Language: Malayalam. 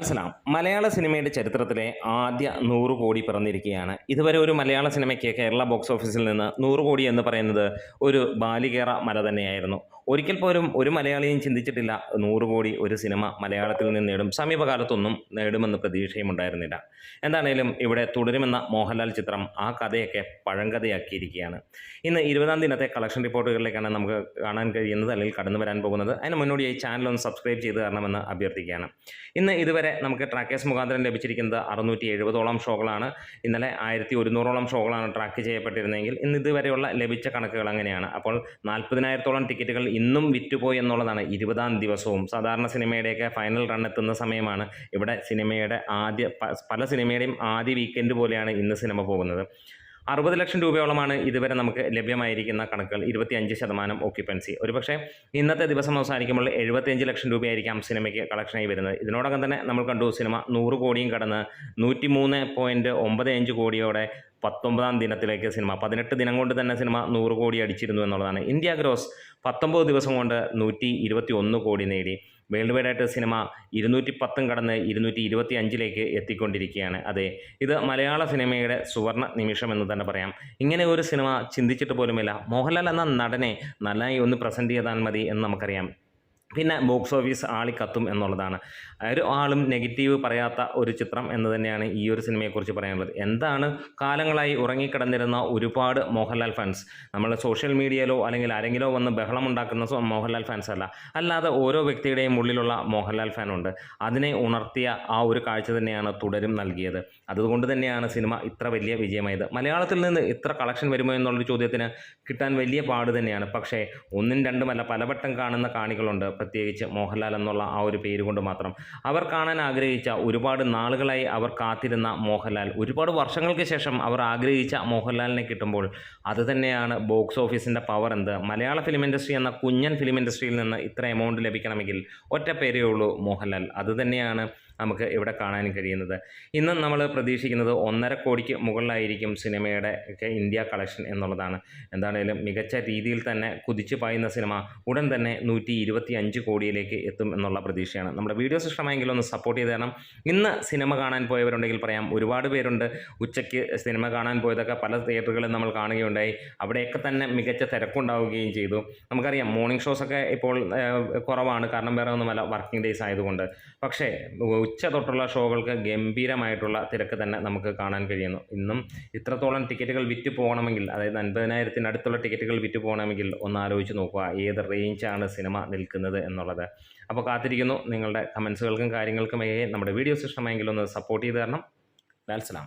അസ്സലാം. മലയാള സിനിമയുടെ ചരിത്രത്തിലെ ആദ്യ 100 കോടി പിറന്നിരിക്കുകയാണ്. ഇതുവരെ ഒരു മലയാള സിനിമയ്ക്ക് കേരള ബോക്സ് ഓഫീസിൽ നിന്ന് 100 കോടി എന്ന് പറയുന്നത് ഒരു ബാലികേറ മല തന്നെയായിരുന്നു. ഒരിക്കൽ പോലും ഒരു മലയാളിയും ചിന്തിച്ചിട്ടില്ല 100 കോടി ഒരു സിനിമ മലയാളത്തിൽ നിന്ന് നേടും. സമീപകാലത്തൊന്നും നേടുമെന്ന് പ്രതീക്ഷയും ഉണ്ടായിരുന്നില്ല. എന്താണേലും ഇവിടെ തുടരുമെന്ന മോഹൻലാൽ ചിത്രം ആ കഥയൊക്കെ പഴങ്കഥയാക്കിയിരിക്കുകയാണ്. ഇന്ന് 20-ാം ദിനത്തെ കളക്ഷൻ റിപ്പോർട്ടുകളിലേക്കാണ് നമുക്ക് കാണാൻ കഴിയുന്നത്, അല്ലെങ്കിൽ കടന്നു വരാൻ പോകുന്നത്. അതിന് മുന്നോടിയായി ചാനൽ ഒന്ന് സബ്സ്ക്രൈബ് ചെയ്ത് തരണമെന്ന് അഭ്യർത്ഥിക്കുകയാണ്. ഇന്ന് ഇതുവരെ നമുക്ക് ട്രാക്കേഴ്സ് മുഖാന്തരം ലഭിച്ചിരിക്കുന്നത് 670ഓളം ഷോകളാണ്. ഇന്നലെ 1100ഓളം ഷോകളാണ് ട്രാക്ക് ചെയ്യപ്പെട്ടിരുന്നതെങ്കിൽ ഇന്ന് ഇതുവരെയുള്ള ലഭിച്ച കണക്കുകൾ അങ്ങനെയാണ്. അപ്പോൾ 40,000-ഓളം ടിക്കറ്റുകൾ ഇന്നും വിറ്റുപോയി എന്നുള്ളതാണ് 20-ാം ദിവസവും. സാധാരണ സിനിമയുടെയൊക്കെ ഫൈനൽ റൺ എത്തുന്ന സമയമാണ്. ഇവിടെ സിനിമയുടെ പല സിനിമയുടെയും ആദ്യ വീക്കെൻഡ് പോലെയാണ് ഇന്ന് സിനിമ പോകുന്നത്. 60 ലക്ഷം രൂപയോളമാണ് ഇതുവരെ നമുക്ക് ലഭ്യമായിരിക്കുന്ന കണക്കുകൾ. 25% ഓക്യുപ്പൻസി. ഒരുപക്ഷെ ഇന്നത്തെ ദിവസം അവസാനിക്കുമ്പോൾ 75 ലക്ഷം രൂപയായിരിക്കാം സിനിമയ്ക്ക് കളക്ഷനായി വരുന്നത്. ഇതിനോടകം തന്നെ നമ്മൾ കണ്ടു സിനിമ 100 കോടിയും കടന്ന് 103.95 കോടിയോടെ 19-ാം ദിനത്തിലേക്ക് സിനിമ 18 ദിനം കൊണ്ട് തന്നെ സിനിമ 100 കോടി അടിച്ചിരുന്നു എന്നുള്ളതാണ്. ഇന്ത്യ ഗ്രോസ് 19 ദിവസം കൊണ്ട് 121 കോടി നേടി. വേൾഡ് വൈഡായിട്ട് സിനിമ 210 കടന്ന് 225 എത്തിക്കൊണ്ടിരിക്കുകയാണ്. അതെ, ഇത് മലയാള സിനിമയുടെ സുവർണ നിമിഷം എന്ന് തന്നെ പറയാം. ഇങ്ങനെ ഒരു സിനിമ ചിന്തിച്ചിട്ട് പോലുമില്ല. മോഹൻലാൽ എന്ന നടനെ നന്നായി ഒന്ന് പ്രസൻറ്റ് ചെയ്താൽ മതി എന്ന് നമുക്കറിയാം. പിന്നെ ബോക്സ് ഓഫീസ് ആളിക്കത്തും എന്നുള്ളതാണ്. ഒരു ആളും നെഗറ്റീവ് പറയാത്ത ഒരു ചിത്രം എന്ന് തന്നെയാണ് ഈ ഒരു സിനിമയെക്കുറിച്ച് പറയാനുള്ളത്. എന്താണ്, കാലങ്ങളായി ഉറങ്ങിക്കിടന്നിരുന്ന ഒരുപാട് മോഹൻലാൽ ഫാൻസ്, നമ്മൾ സോഷ്യൽ മീഡിയയിലോ അല്ലെങ്കിൽ ആരെങ്കിലോ വന്ന് ബഹളമുണ്ടാക്കുന്ന മോഹൻലാൽ ഫാൻസ് അല്ലാതെ ഓരോ വ്യക്തിയുടെയും ഉള്ളിലുള്ള മോഹൻലാൽ ഫാനുണ്ട്. അതിനെ ഉണർത്തിയ ആ ഒരു കാഴ്ച തന്നെയാണ് തുടരും നൽകിയത്. അതുകൊണ്ട് തന്നെയാണ് സിനിമ ഇത്ര വലിയ വിജയമായത്. മലയാളത്തിൽ നിന്ന് ഇത്ര കളക്ഷൻ വരുമോ എന്നുള്ളൊരു ചോദ്യത്തിന് കിട്ടാൻ വലിയ പാട് തന്നെയാണ്. പക്ഷേ ഒന്നും രണ്ടുമല്ല, പലവട്ടം കാണുന്ന കാണികളുണ്ട്, പ്രത്യേകിച്ച് മോഹൻലാൽ എന്നുള്ള ആ ഒരു പേര് കൊണ്ട് മാത്രം. അവർ കാണാൻ ആഗ്രഹിച്ച, ഒരുപാട് നാളുകളായി അവർ കാത്തിരുന്ന മോഹൻലാൽ, ഒരുപാട് വർഷങ്ങൾക്ക് ശേഷം അവർ ആഗ്രഹിച്ച മോഹൻലാലിനെ കിട്ടുമ്പോൾ അത് തന്നെയാണ് ബോക്സ് ഓഫീസിൻ്റെ പവർ. മലയാള ഫിലിം ഇൻഡസ്ട്രി എന്ന കുഞ്ഞൻ ഫിലിം ഇൻഡസ്ട്രിയിൽ നിന്ന് ഇത്ര എമൗണ്ട് ലഭിക്കണമെങ്കിൽ ഒറ്റ പേരേ ഉള്ളൂ, മോഹൻലാൽ. അത് തന്നെയാണ് നമുക്ക് ഇവിടെ കാണാൻ കഴിയുന്നത്. ഇന്ന് നമ്മൾ പ്രതീക്ഷിക്കുന്നത് 1.5 കോടിക്ക് മുകളിലായിരിക്കും സിനിമയുടെ ഒക്കെ ഇന്ത്യ കളക്ഷൻ എന്നുള്ളതാണ്. എന്താണേലും മികച്ച രീതിയിൽ തന്നെ കുതിച്ചു പായുന്ന സിനിമ ഉടൻ തന്നെ 125 കോടിയിലേക്ക് എത്തും എന്നുള്ള പ്രതീക്ഷയാണ്. നമ്മുടെ വീഡിയോസ് ഇഷ്ടമായെങ്കിൽ ഒന്ന് സപ്പോർട്ട് ചെയ്ത് തരണം. ഇന്ന് സിനിമ കാണാൻ പോയവരുണ്ടെങ്കിൽ പറയാം, ഒരുപാട് പേരുണ്ട് ഉച്ചയ്ക്ക് സിനിമ കാണാൻ പോയതൊക്കെ പല തിയേറ്ററുകളിൽ നമ്മൾ കാണുകയുണ്ടായി. അവിടെയൊക്കെ തന്നെ മികച്ച തിരക്കുണ്ടാവുകയും ചെയ്തു. നമുക്കറിയാം മോർണിംഗ് ഷോസൊക്കെ ഇപ്പോൾ കുറവാണ്, കാരണം വേറെ ഒന്നുമല്ല, വർക്കിംഗ് ഡേയ്സ് ആയതുകൊണ്ട്. പക്ഷേ ഉച്ച തൊട്ടുള്ള ഷോകൾക്ക് ഗംഭീരമായിട്ടുള്ള തിരക്ക് തന്നെ നമുക്ക് കാണാൻ കഴിയുന്നു. ഇന്നും ഇത്രത്തോളം ടിക്കറ്റുകൾ വിറ്റ് പോകണമെങ്കിൽ, അതായത് 50,000-അടുത്തുള്ള ടിക്കറ്റുകൾ വിറ്റ് പോകണമെങ്കിൽ ഒന്ന് ആലോചിച്ച് നോക്കുക ഏത് റേഞ്ചാണ് സിനിമ നിൽക്കുന്നത് എന്നുള്ളത്. അപ്പോൾ കാത്തിരിക്കുന്നു നിങ്ങളുടെ കമൻസുകൾക്കും കാര്യങ്ങൾക്കുമായി. നമ്മുടെ വീഡിയോസ് ഇഷ്ടമായെങ്കിൽ ഒന്ന് സപ്പോർട്ട് ചെയ്ത് തരണം. ലാൽസലാം.